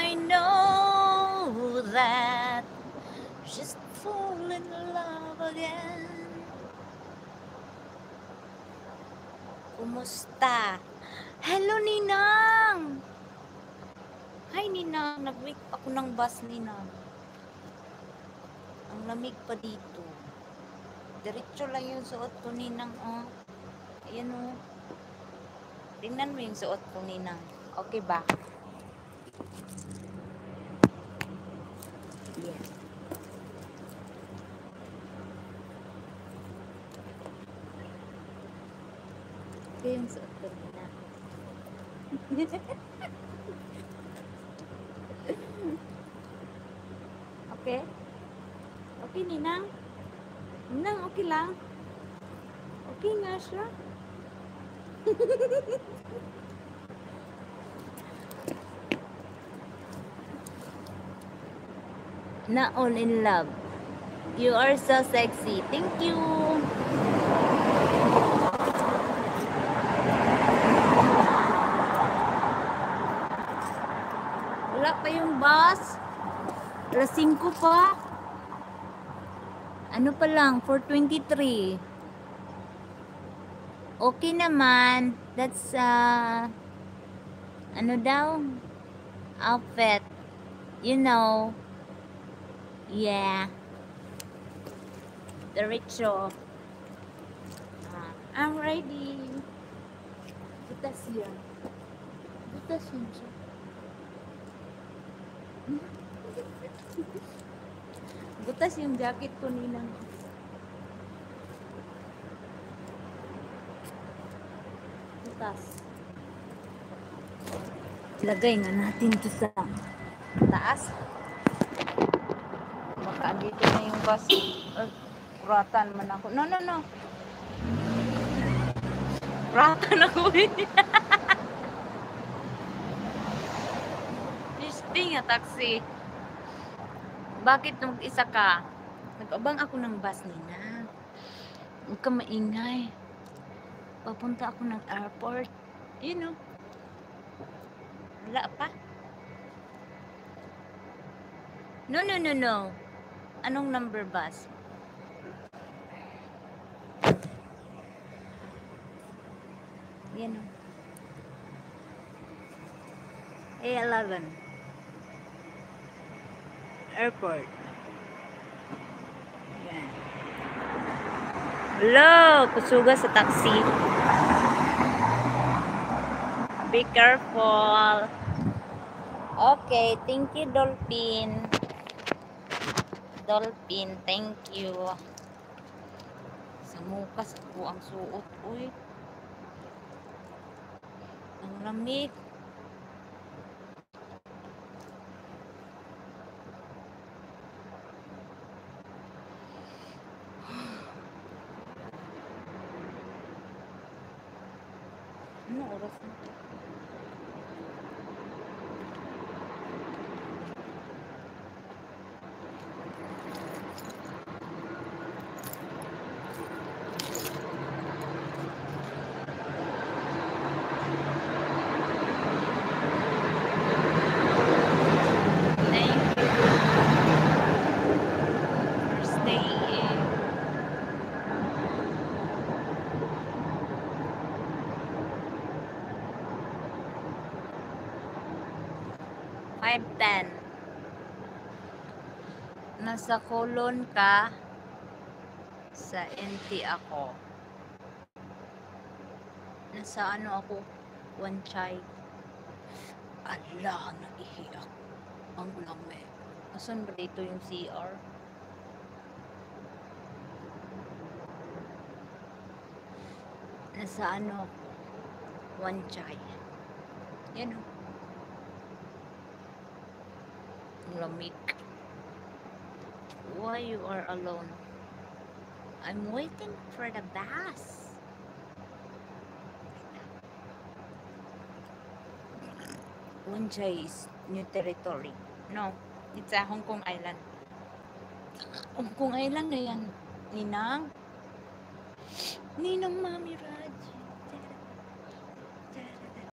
I know that just fall in love again. Kumusta? Hello, Ninang! Hi, Ninang. Nag-wake ako ng bus, Ninang. Ang lamig pa dito. Diretso lang yung suot ko, Ninang. Oh. Ayan, oh. Tingnan mo yung suot ko, Ninang. Okay ba? Yeah. Okay yung suot ko, Ninang. Okay? Okay, Ninang? Ninang, okay lang? Okay nga siya? Na all in love. You are so sexy. Thank you. Wala pa yung bus. Alas 5 pa. Ano pa lang, 4:23. Okay naman. That's, ano daw? Outfit. You know. Yeah. Diretso. I'm ready. Butas yan. Butas yun siya. Butas yung jacket ko, Ninang. Butas. Lagay nga natin ito sa taas. Baka dito na yung bus. Kuratan man ako. No. Kuratan ako eh. Disting nga taxi. Bakit mag-isa ka? Nag-abang ako ng bus, Nina. Huwag ka maingay. Papunta ako ng airport. You know. Wala pa? No. Anong number bus? Yan o. A11. Airport. Yan. Hello! Kusuga sa taxi. Be careful. Okay, thank you, Dolphin. Dolphin, thank you. Sa mukas ko ang suot. Uy. Ang lamig. Ano oras na? Thank you for staying. $5.10. Nasa Colon ka, sa NT ako. Nasa ano ako? Wanchay. Ala, naihiyak. Ang lamig. Asan ba dito yung CR? Nasa ano ako? Wanchay. Yan o. Ang lamig. Why you are alone? I'm waiting for the bus. Wanchay is new territory. No, it's a Hong Kong Island. Hong Kong Island na yan. Ninang? Ninang Mami Raj.